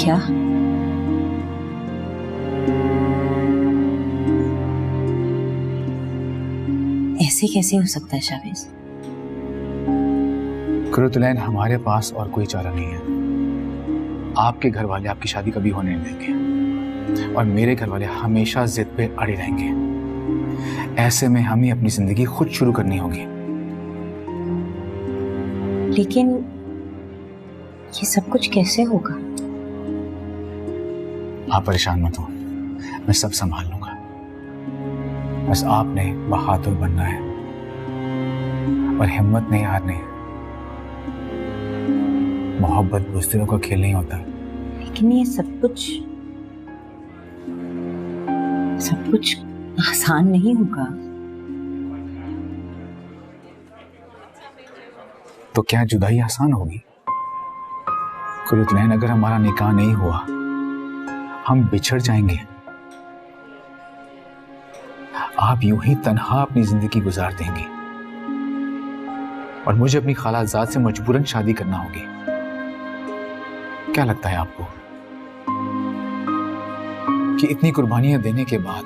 क्या? ऐसे कैसे हो सकता है शावेज? कुर्रतुलैन, हमारे पास और कोई चारा नहीं है। आपके घर वाले आपकी शादी कभी होने नहीं देंगे और मेरे घर वाले हमेशा जिद पे अड़े रहेंगे। ऐसे में हमें अपनी जिंदगी खुद शुरू करनी होगी। लेकिन ये सब कुछ कैसे होगा? आप परेशान मत हो, मैं सब संभाल लूंगा। बस आपने बहादुर बनना है और हिम्मत नहीं हारनी है। मोहब्बत बुज़दिलों का खेल नहीं होता। लेकिन ये सब कुछ आसान नहीं होगा। तो क्या जुदाई आसान होगी? कुर्रतुलैन, अगर हमारा निकाह नहीं हुआ हम बिछड़ जाएंगे। आप यूं ही तन्हा अपनी जिंदगी गुजार देंगी और मुझे अपनी खालाजाद से मजबूरन शादी करना होगी। क्या लगता है आपको कि इतनी कुर्बानियां देने के बाद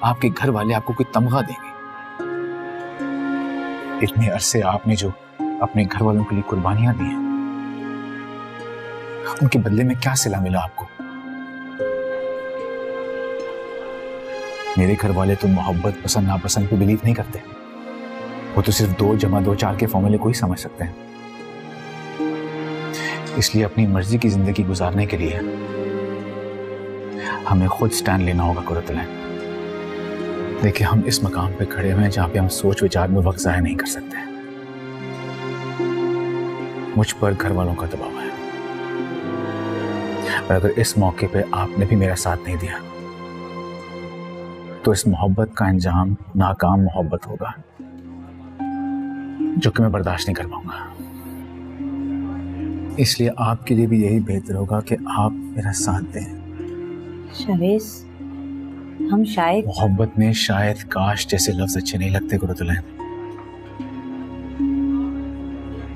आपके घर वाले आपको कोई तमगा देंगे? इतने अरसे आपने जो अपने घर वालों के लिए कुर्बानियां दी हैं, उनके बदले में क्या सिला मिला आपको? मेरे घर वाले तो मोहब्बत पसंद नापसंद पे बिलीव नहीं करते। वो तो सिर्फ 2 + 2 = 4 के फॉर्मूले को ही समझ सकते हैं। इसलिए अपनी मर्जी की जिंदगी गुजारने के लिए हमें खुद स्टैंड लेना होगा कुर्रतुलैन। देखिए, हम इस मकाम पे खड़े हुए हैं जहां पे हम सोच विचार में वक्त ज़ाया नहीं कर सकते। मुझ पर घर वालों का दबाव है और अगर इस मौके पे आपने भी मेरा साथ नहीं दिया तो इस मोहब्बत का अंजाम नाकाम मोहब्बत होगा, जो कि मैं बर्दाश्त नहीं कर पाऊंगा। इसलिए आपके लिए भी यही बेहतर होगा कि आप मेरा साथ दें। शावेज, हम शायद मोहब्बत में शायद काश जैसे लफ्ज अच्छे नहीं लगते कुर्रतुलैन।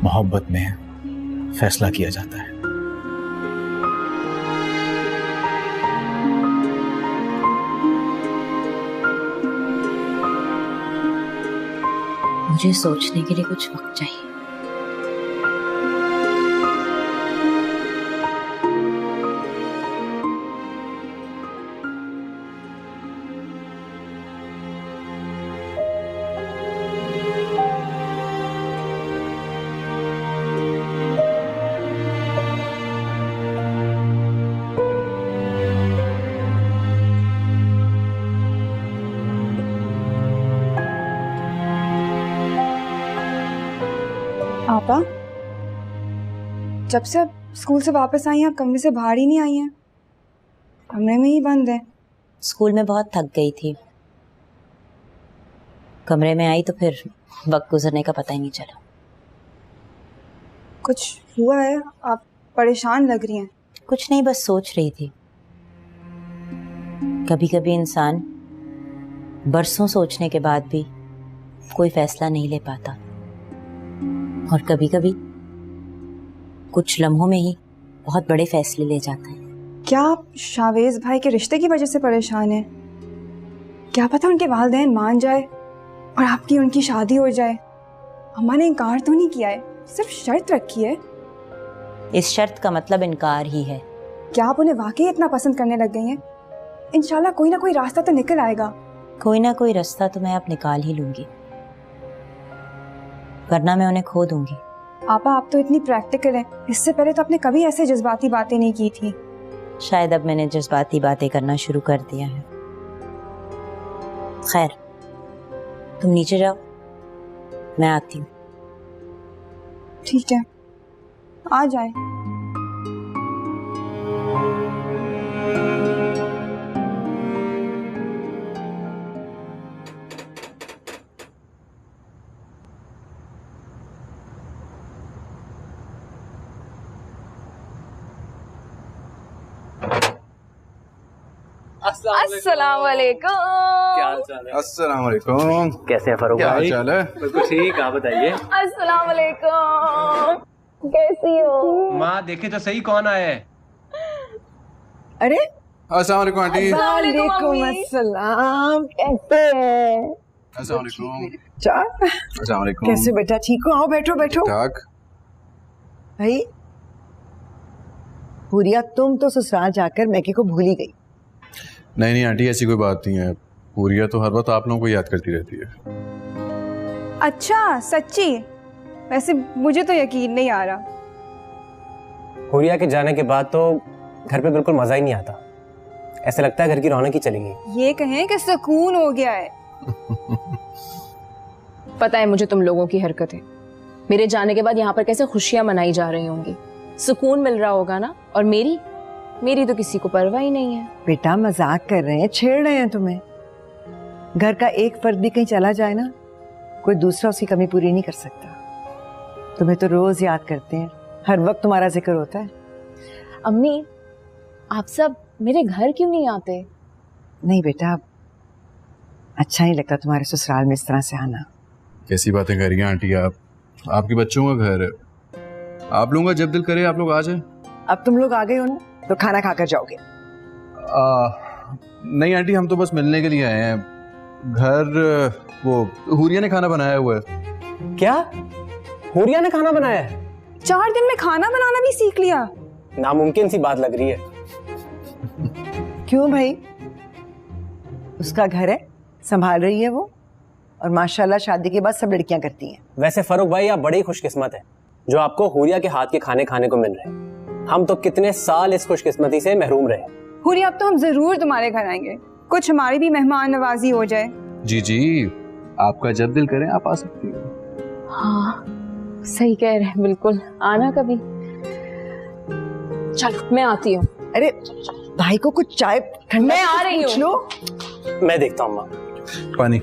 मोहब्बत में फैसला किया जाता है। मुझे सोचने के लिए कुछ वक्त चाहिए। आपा, जब से आप स्कूल से वापस आई हैं आप कमरे से बाहर ही नहीं आई हैं, कमरे में ही बंद है। स्कूल में बहुत थक गई थी, कमरे में आई तो फिर वक्त गुजरने का पता ही नहीं चला। कुछ हुआ है? आप परेशान लग रही हैं। कुछ नहीं, बस सोच रही थी। कभी कभी इंसान बरसों सोचने के बाद भी कोई फैसला नहीं ले पाता और कभी कभी कुछ लम्हों में ही बहुत बड़े फैसले ले जाता है। क्या आप शावेज भाई के रिश्ते की वजह से परेशान हैं? क्या पता उनके वालिदैन मान जाए और आपकी उनकी शादी हो जाए। अम्मा ने इनकार तो नहीं किया है, सिर्फ शर्त रखी है। इस शर्त का मतलब इनकार ही है। क्या आप उन्हें वाकई इतना पसंद करने लग गई हैं? इंशाल्लाह कोई ना कोई रास्ता तो निकल आएगा। कोई ना कोई रास्ता तो मैं अब निकाल ही लूंगी, वरना मैं उन्हें खो दूंगी। आपा, आप तो इतनी प्रैक्टिकल हैं, इससे पहले तो आपने कभी ऐसे जज्बाती बातें नहीं की थी। शायद अब मैंने जज्बाती बातें करना शुरू कर दिया है। खैर, तुम नीचे जाओ, मैं आती हूँ। ठीक है, आ जाए। अस्सलाम वालेकुम। क्या हाल चाल है? अस्सलाम वालेकुम। कैसे हैं फरूक क्या हाल भाई? चाल है? बिल्कुल ठीक, आप बताइए। अस्सलाम वालेकुम, कैसी हो? माँ देखे तो सही कौन आया है। अरे अस्सलाम वालेकुम आंटी। वालेकुम अस्सलाम, कैसे हैं? अस्सलाम वालेकुम। अस्सलाम वालेकुम। कैसे बेटा, ठीक हो? आओ बैठो बैठो। ठीक। भाई पूरिया, तुम तो ससुराल जाकर मैके को भूल ही गई। नहीं नहीं आंटी, ऐसी कोई बात नहीं है। पूरिया तो हर वक्त आप लोगों को याद करती रहती है। अच्छा सच्ची? वैसे मुझे तो यकीन नहीं आ रहा। हुरिया के जाने के बाद तो घर पे बिल्कुल मजा ही नहीं आता। ऐसा लगता है घर की रौनक ही चली गई। ये कहें कि सुकून हो गया है। पता है मुझे तुम लोगों की हरकतें। मेरे जाने के बाद यहाँ पर कैसे खुशियां मनाई जा रही होंगी, सुकून मिल रहा होगा ना। और मेरी तो किसी को परवाह ही नहीं है। बेटा मजाक कर रहे हैं, छेड़ रहे हैं तुम्हें। घर का एक फर्द भी कहीं चला जाए ना, कोई दूसरा उसकी कमी पूरी नहीं कर सकता। तुम्हें तो रोज याद करते हैं, हर वक्त तुम्हारा जिक्र होता है। अम्मी, आप सब मेरे घर क्यों नहीं आते? नहीं बेटा, अच्छा नहीं लगता तुम्हारे ससुराल में इस तरह से आना। कैसी बातें कर रही हैं आंटी आप? आपके बच्चों का घर है, आप लोगों का जब दिल करे आप लोग आ जाए। अब तुम लोग आ गए हो ना, तो खाना खाकर जाओगे। नहीं आंटी, हम तो बस मिलने के लिए आए हैं। घर वो हुरिया ने खाना बनाया हुआ है। क्या? हुरिया ने खाना बनाया है? 4 दिन में खाना बनाना भी सीख लिया? नामुमकिन सी बात लग रही है। क्यों भाई? उसका घर है, संभाल रही है वो, और माशाल्लाह शादी के बाद सब लड़कियां करती हैं। वैसे फरूक भाई, आप बड़े ही खुशकिस्मत हैं जो आपको हुरिया के हाथ के खाने खाने को मिल रहे हैं। हम तो कितने साल इस खुशकिस्मती से महरूम रहे। हुरिया, अब तो हम जरूर तुम्हारे घर आएंगे, कुछ हमारी भी मेहमान नवाजी हो जाए। जी जी, आपका जब दिल करे आप आ सकती हैं। हाँ सही कह रहे हैं, बिल्कुल आना कभी। चलो मैं आती हूँ। अरे भाई को कुछ चाय ठंडा मैं आ रही पूछ लो। मैं देखता हूँ। पानी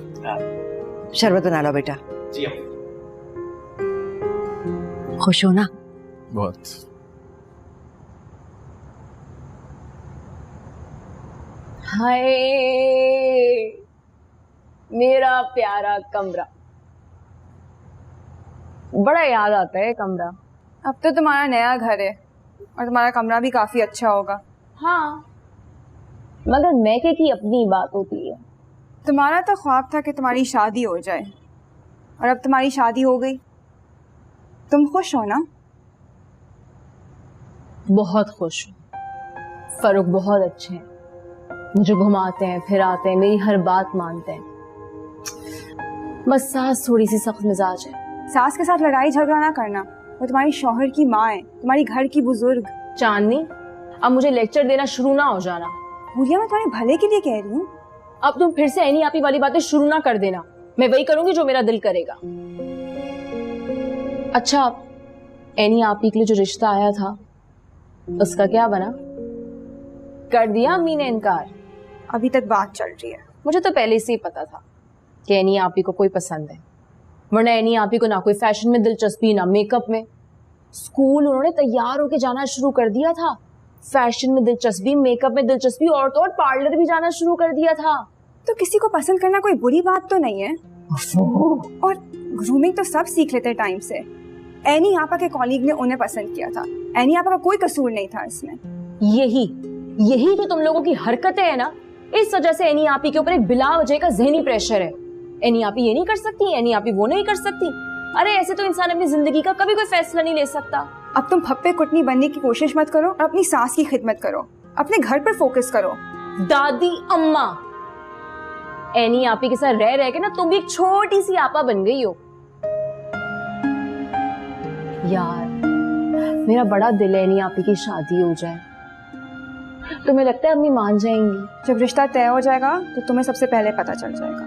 शरबत बना लो बेटा। जी खुश हो ना? बहुत। हाय मेरा प्यारा कमरा, बड़ा याद आता है कमरा। अब तो तुम्हारा नया घर है और तुम्हारा कमरा भी काफी अच्छा होगा। हाँ, मगर मैके की अपनी बात होती है। तुम्हारा तो ख्वाब था कि तुम्हारी शादी हो जाए, और अब तुम्हारी शादी हो गई। तुम खुश हो ना? बहुत खुश हूँ। फरूक बहुत अच्छे हैं, मुझे घुमाते हैं फिराते हैं, मेरी हर बात मानते हैं। बस सास थोड़ी सी सख्त मिजाज है। सास के साथ लड़ाई झगड़ा ना करना, वो तुम्हारी शौहर की माँ है, तुम्हारी घर की बुजुर्ग। चांदनी, अब मुझे लेक्चर देना शुरू ना हो जाना। हुरिया, मैं तुम्हारे भले के लिए कह रही हूँ। अब तुम फिर से एनी आपी वाली बातें शुरू ना कर देना। मैं वही करूंगी जो मेरा दिल करेगा। अच्छा, एनी आपी के लिए जो रिश्ता आया था उसका क्या बना? कर दिया अम्मी ने इनकार? अभी तक बात चल रही है। मुझे तो पहले से ही पता था कि एनी आपी को कोई पसंद है, वरना एनी आपी को ना कोई फैशन में दिलचस्पी ना मेकअप में। स्कूल उन्होंने तैयार होके जाना शुरू कर दिया था, फैशन में दिलचस्पी, मेकअप में दिलचस्पी, और तो और पार्लर भी जाना शुरू कर दिया था। तो किसी को पसंद करना कोई बुरी बात तो नहीं है, और ग्रूमिंग तो सब सीख लेते टाइम से। एनी आपा के कॉलीग ने उन्हें पसंद किया था, एनी आपा का कोई कसूर नहीं था इसमें। यही तो तुम लोगों की हरकतें है ना, इस वजह से एनी आपी के ऊपर एक बिला वजह का ज़हनी प्रेशर है। एनी आपी ये नहीं कर सकती, एनी आपी वो नहीं कर सकती। अरे ऐसे तो इंसान अपनी जिंदगी का कभी कोई फैसला नहीं ले सकता। अब तुम फप्पे कुटनी बनने की कोशिश मत करो और अपनी सास की खिदमत करो, अपने घर पर फोकस करो। दादी अम्मा, एनी आपी के साथ रह रह के ना तुम भी एक छोटी सी आपा बन गई हो। यार मेरा बड़ा दिल है एनी आपी की शादी हो जाए। तुम्हें लगता है अम्मी मान जाएंगी? जब रिश्ता तय हो जाएगा तो तुम्हें सबसे पहले पता चल जाएगा।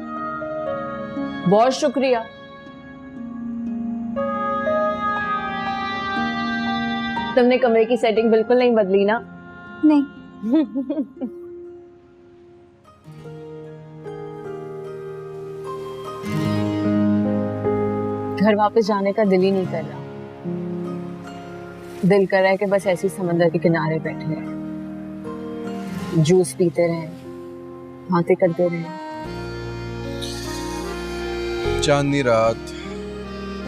बहुत शुक्रिया। तुमने कमरे की सेटिंग बिल्कुल नहीं बदली ना? नहीं। घर वापस जाने का दिल ही नहीं कर रहा। दिल कर रहा है कि बस ऐसे समंदर के किनारे बैठे रहें, जूस पीते रहें, बातें करते रहें। चांदनी रात,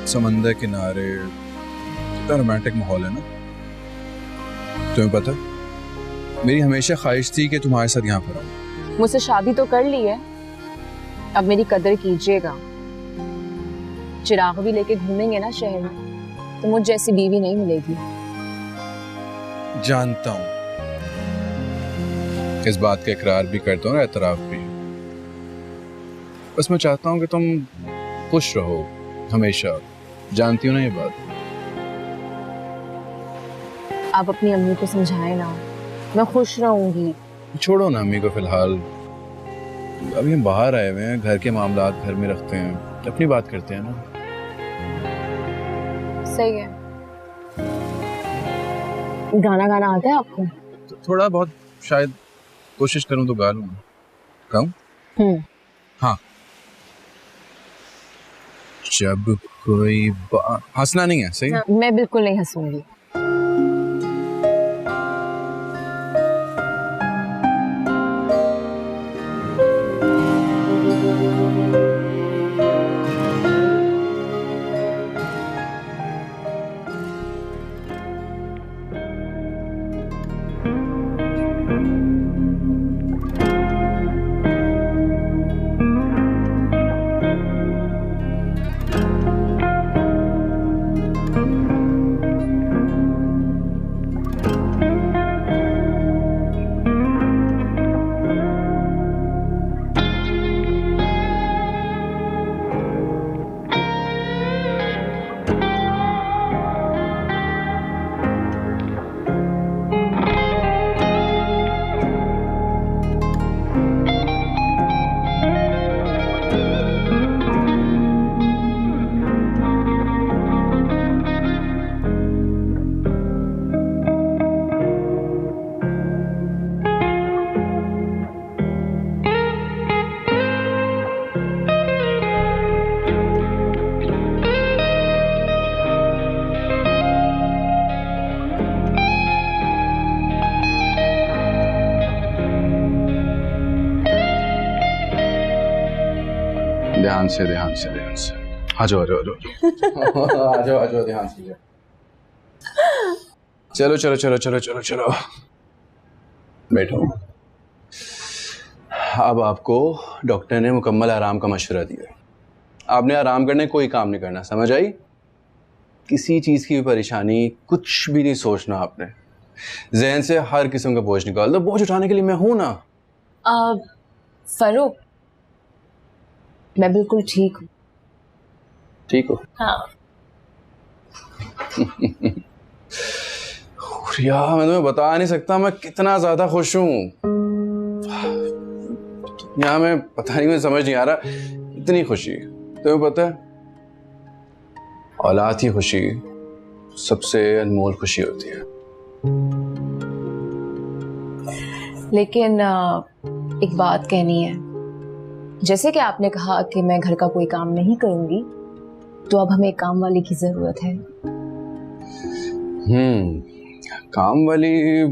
समंदर किनारे, कितना रोमांटिक माहौल है ना? तुम्हें पता मेरी हमेशा ख्वाहिश थी कि तुम्हारे साथ यहाँ पर आऊं। मुझसे शादी तो कर ली है, अब मेरी कदर कीजिएगा। चिराग भी लेके घूमेंगे ना शहर में तो मुझ जैसी बीवी नहीं मिलेगी। जानता हूँ, इस बात का इकरार भी करता हूँ, एतराफ भी। बस मैं चाहता हूँ कि तुम खुश रहो हमेशा। जानती हो ना ये बात। आप अपनी अम्मी को समझाएं ना, मैं खुश रहूंगी। छोड़ो ना अम्मी को फिलहाल, अभी हम बाहर आए हुए हैं, घर के मामलात घर में रखते हैं, अपनी बात करते हैं ना। सही है। गाना गाना आता है आपको? तो थोड़ा बहुत शायद कोशिश करूं तो गा लूंगा। गाऊं? हाँ। जब कोई हंसना नहीं है, सही? मैं बिल्कुल नहीं हंसूंगी। ध्यान से ध्यान से ध्यान से। आ जाओ आ जाओ आ जाओ आ जाओ आ जाओ, ध्यान से। चलो चलो चलो चलो चलो चलो, बैठो। अब आपको डॉक्टर ने मुकम्मल आराम का मशवरा दिया। आपने आराम करने कोई काम नहीं करना, समझ आई? किसी चीज की भी परेशानी, कुछ भी नहीं सोचना आपने। जहन से हर किस्म का बोझ निकाल दो। बोझ उठाने के लिए मैं हूं ना। फरूक, मैं बिल्कुल ठीक हूँ। ठीक हो? हाँ। यार मैं तुम्हें बता नहीं सकता मैं कितना ज्यादा खुश हूँ। यहाँ मैं पता नहीं, मुझे समझ नहीं आ रहा इतनी खुशी। तुम्हें पता है, औलाद की खुशी सबसे अनमोल खुशी होती है। लेकिन एक बात कहनी है। जैसे कि आपने कहा कि मैं घर का कोई काम नहीं करूंगी, तो अब हमें काम वाली की जरूरत है। काम वाली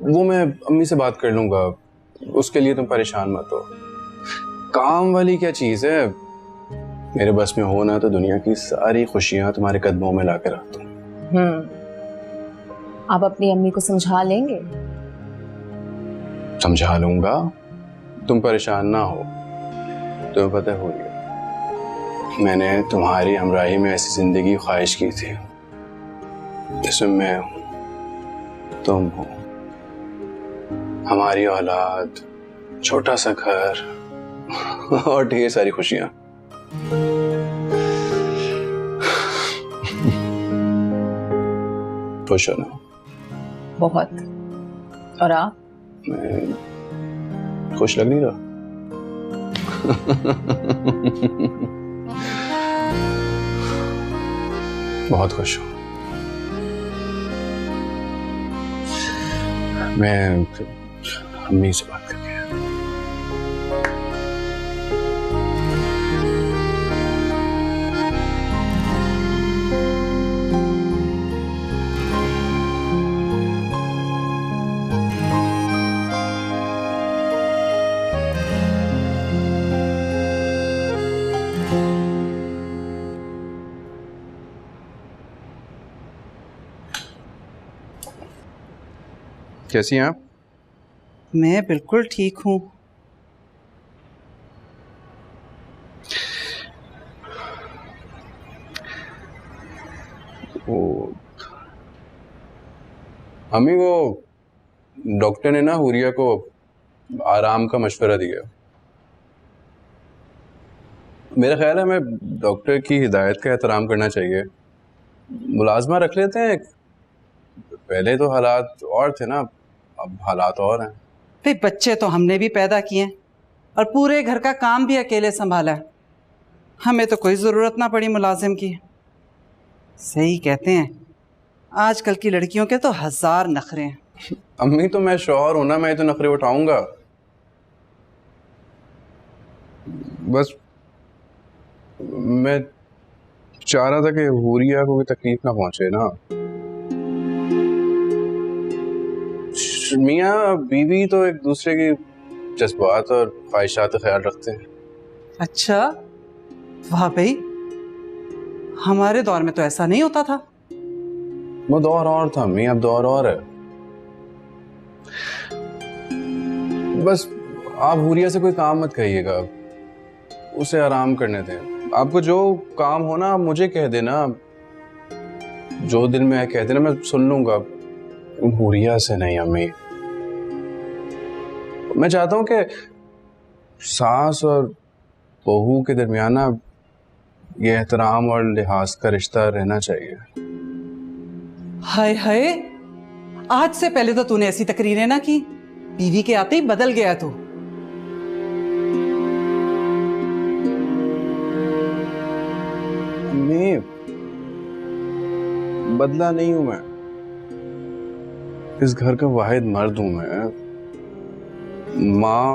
वो मैं अम्मी से बात कर लूंगा, उसके लिए तुम परेशान मत हो। काम वाली क्या चीज है, मेरे बस में हो ना तो दुनिया की सारी खुशियां तुम्हारे कदमों में ला कर रखता हूँ। आप अपनी अम्मी को समझा लेंगे? समझा लूंगा, तुम परेशान ना हो। तुम्हें पता हो, मैंने तुम्हारी हमराही में ऐसी जिंदगी ख्वाहिश की थी जिसमें मैं हूं, तुम हो, हमारी औलाद, छोटा सा घर और ढेर सारी खुशियां। खुश हो ना? बहुत। और आप? मैं खुश लग नहीं रहा? बहुत खुश हूं मैं। अम्मी से बात करके कैसी हैं आप? मैं बिल्कुल ठीक हूँ। अम्मी, वो डॉक्टर ने ना हुरिया को आराम का मशवरा दिया। मेरा ख्याल है हमें डॉक्टर की हिदायत का एहतराम करना चाहिए। मुलाजमा रख लेते हैं। पहले तो हालात और थे ना, अब हालात और हैं। भाई बच्चे तो हमने भी पैदा किए और पूरे घर का काम भी अकेले संभाला है। हमें तो कोई ज़रूरत ना पड़ी मुलाजिम की। सही कहते हैं, आजकल की लड़कियों के तो 1000 नखरे हैं। अम्मी, तो मैं शौहर हूं ना, मैं तो नखरे उठाऊंगा। बस मैं चाह रहा था कि हुरिया को कोई तकलीफ ना पहुंचे ना। मियाँ बीवी तो एक दूसरे की जज्बात और ख्वाहिशात का ख्याल रखते हैं। अच्छा, वाह भाई, हमारे दौर में तो ऐसा नहीं होता था। वो दौर और था अम्मी, अब दौर और है। बस आप हुरिया से कोई काम मत कहिएगा, उसे आराम करने दें। आपको जो काम हो ना, आप मुझे कह देना। जो दिल में है कह देना, मैं सुन लूंगा। हुरिया से नहीं अम्मी। मैं चाहता हूं कि सास और बहू के दरमियान ना ये एहतराम और लिहाज का रिश्ता रहना चाहिए। हाय हाय, आज से पहले तो तूने ऐसी तकरीरें ना की, बीवी के आते ही बदल गया तू। अम्मी, बदला नहीं हूं मैं। इस घर का वाहिद मर्द हूं मैं। माँ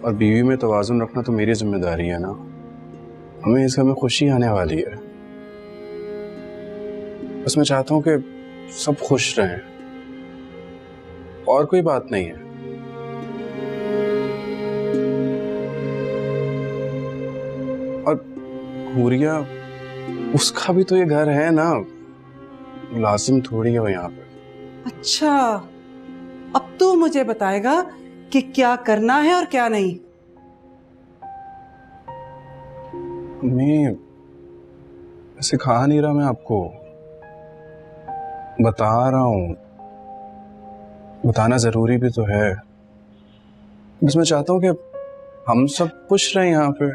और बीवी में तवाज़ुन रखना तो मेरी जिम्मेदारी है ना। हमें इस घर में खुशी आने वाली है। बस मैं चाहता हूं कि सब खुश रहें, और कोई बात नहीं है। और हुरिया, उसका भी तो ये घर है ना, लाजिम थोड़ी हो यहाँ पे। अच्छा, अब तू मुझे बताएगा कि क्या करना है और क्या नहीं। मैं सिखा नहीं रहा, मैं आपको बता रहा हूं। बताना जरूरी भी तो है। बस मैं चाहता हूं कि हम सब खुश रहें यहाँ पे,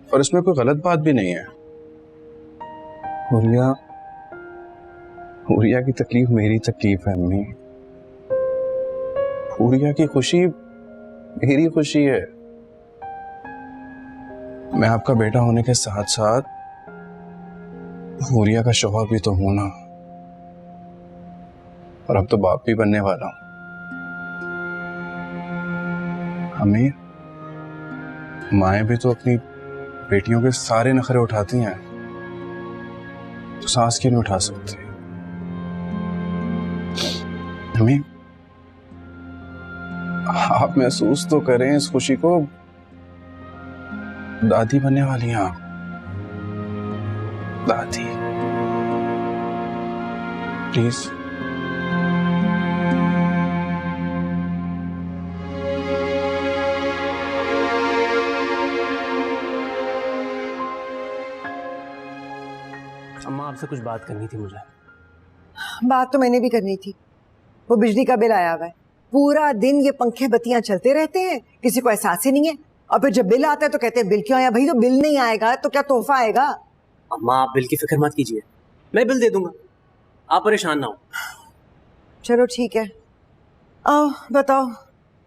और इसमें कोई गलत बात भी नहीं है। हुरिया की तकलीफ मेरी तकलीफ है अम्मी। हुरिया की खुशी मेरी खुशी है। मैं आपका बेटा होने के साथ साथ हुरिया का शौहर भी तो हूं ना, और अब तो बाप भी बनने वाला हूं। अम्मी, माएं भी तो अपनी बेटियों के सारे नखरे उठाती हैं, तो सास क्यों नहीं उठा सकती? अम्मी, आप महसूस तो करें इस खुशी को। दादी बनने वाली हैं आप। दादी, प्लीज। अम्मा, आपसे कुछ बात करनी थी मुझे। बात तो मैंने भी करनी थी। वो बिजली का बिल आया हुआ है, पूरा दिन ये पंखे बत्तियां चलते रहते हैं, किसी को एहसास ही नहीं है। और फिर जब बिल आता है तो कहते हैं बिल क्यों आया? भाई, तो बिल नहीं आएगा तो क्या तोहफा आएगा? अम्मा, आप बिल की फिक्र मत कीजिए, मैं बिल दे दूंगा, आप परेशान ना हो। चलो ठीक है, आओ बताओ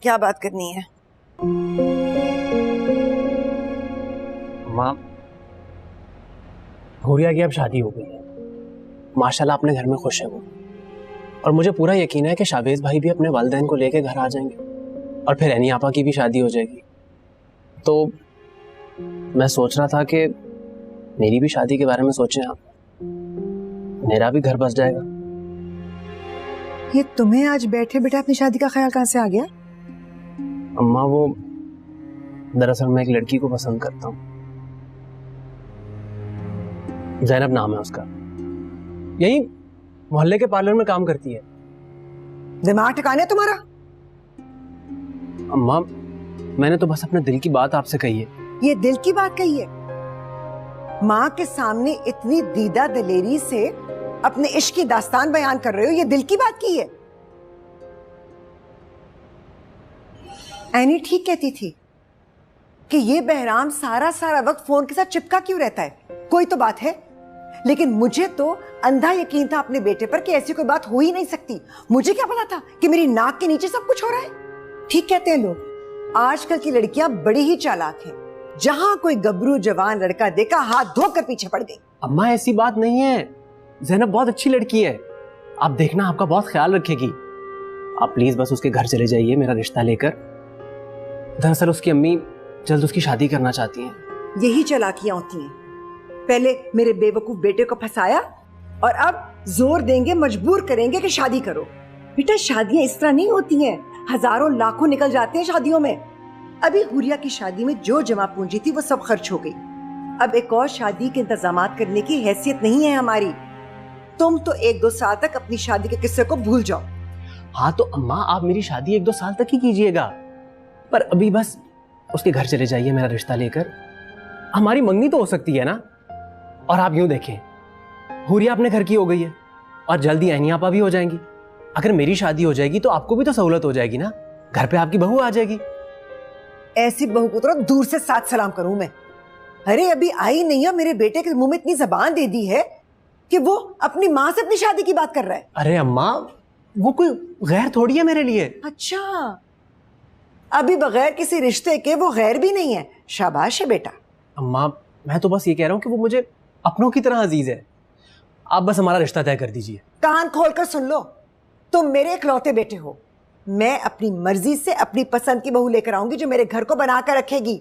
क्या बात करनी है। अम्मा, हुरिया की अब शादी हो गई है, माशाल्लाह अपने घर में खुश है वो, और मुझे पूरा यकीन है कि शावेज भाई भी अपने वालिदैन को लेके घर आ जाएंगे, और फिर एनी आपा की भी शादी हो जाएगी। तो मैं सोच रहा था कि मेरी भी शादी के बारे में सोचें आप, मेरा भी घर बस जाएगा। ये तुम्हें आज बैठे बैठे अपनी शादी का ख्याल कहां से आ गया? अम्मा, वो दरअसल मैं एक लड़की को पसंद करता हूँ, ज़ैनब नाम है उसका, यही मोहल्ले के पार्लर में काम करती है। दिमाग ठिकाने तुम्हारा? अम्मा, मैंने तो बस अपने दिल की बात आपसे कही है। ये दिल की बात कही है? माँ के सामने इतनी दीदा दलेरी से अपने इश्क की दास्तान बयान कर रहे हो, ये दिल की बात की है? एनी ठीक कहती थी कि ये बहराम सारा सारा वक्त फोन के साथ चिपका क्यों रहता है, कोई तो बात है। लेकिन मुझे तो अंधा यकीन था अपने बेटे पर कि ऐसी कोई बात हो ही नहीं सकती। मुझे क्या पता था कि मेरी नाक के नीचे सब कुछ हो रहा है। ठीक कहते हैं लोग, आजकल की लड़कियां बड़ी ही चालाक हैं। जहां कोई गबरू जवान लड़का देखा, हाथ धोकर पीछे पड़ गई। अम्मा, ऐसी बात नहीं है, ज़ैनब बहुत अच्छी लड़की है, आप देखना आपका बहुत ख्याल रखेगी। आप प्लीज बस उसके घर चले जाइए मेरा रिश्ता लेकर। दरअसल उसकी अम्मी जल्द उसकी शादी करना चाहती हैं। यही चालाकियां होती हैं, पहले मेरे बेवकूफ बेटे को फंसाया और अब जोर देंगे, मजबूर करेंगे कि शादी करो। बेटा, शादियां इस तरह नहीं होती हैं, हजारों लाखों निकल जाते हैं शादियों में। अभी हुरिया की शादी में जो जमा पूंजी थी वो सब खर्च हो गई। अब एक और शादी के इंतजामात करने की हैसियत नहीं है हमारी। तुम तो 1-2 साल तक अपनी शादी के किस्से को भूल जाओ। हाँ तो अम्मा, आप मेरी शादी 1-2 साल तक ही कीजिएगा, पर अभी बस उसके घर चले जाइए मेरा रिश्ता लेकर। हमारी मंगनी तो हो सकती है ना। और आप यूं देखें, हुरिया अपने घर की हो गई है और जल्दी ऐनी आपा भी हो जाएंगी। अगर मेरी शादी हो जाएगी तो आपको भी तो सहूलत हो जाएगी ना, घर पे आपकी बहू आ जाएगी। ऐसी बहू को तो दूर से साथ सलाम करूं मैं। अरे अभी आई नहीं है, मेरे बेटे के मुंह में इतनी जबान दे दी है कि वो अपनी माँ से अपनी शादी की बात कर रहा है। अरे अम्मा, वो कोई गैर थोड़ी है मेरे लिए। अच्छा, अभी बगैर किसी रिश्ते के वो गैर भी नहीं है। शाबाश है बेटा। अम्मा, मैं तो बस ये कह रहा हूँ कि वो मुझे अपनों की तरह अजीज है। आप बस हमारा रिश्ता तय कर दीजिए। कान खोलकर सुन लो, तुम मेरे इकलौते बेटे हो। मैं अपनी मर्जी से अपनी पसंद की बहू लेकर आऊंगी जो मेरे घर को बनाकर रखेगी।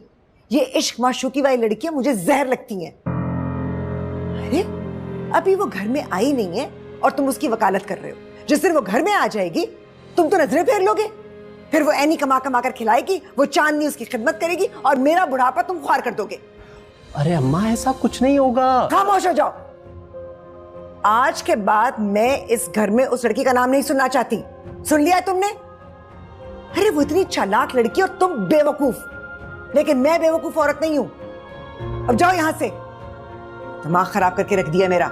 ये इश्क माशूकी वाली लड़कियां मुझे जहर लगती हैं। अरे अभी वो घर में आई नहीं है और तुम उसकी वकालत कर रहे हो। जिस दिन वो घर में आ जाएगी तुम तो नजरें फेर लोगे। फिर वो ऐनी कमा कमा कर खिलाएगी, वो चांदनी उसकी खिदमत करेगी और मेरा बुढ़ापा तुम ख्वार कर दोगे। अरे अम्मा, ऐसा कुछ नहीं होगा। खामोश हो जाओ। आज के बाद मैं इस घर में उस लड़की का नाम नहीं सुनना चाहती। सुन लिया है तुमने? अरे वो इतनी चालाक लड़की और तुम बेवकूफ, लेकिन मैं बेवकूफ औरत नहीं हूं। अब जाओ यहां से, दिमाग खराब करके रख दिया मेरा।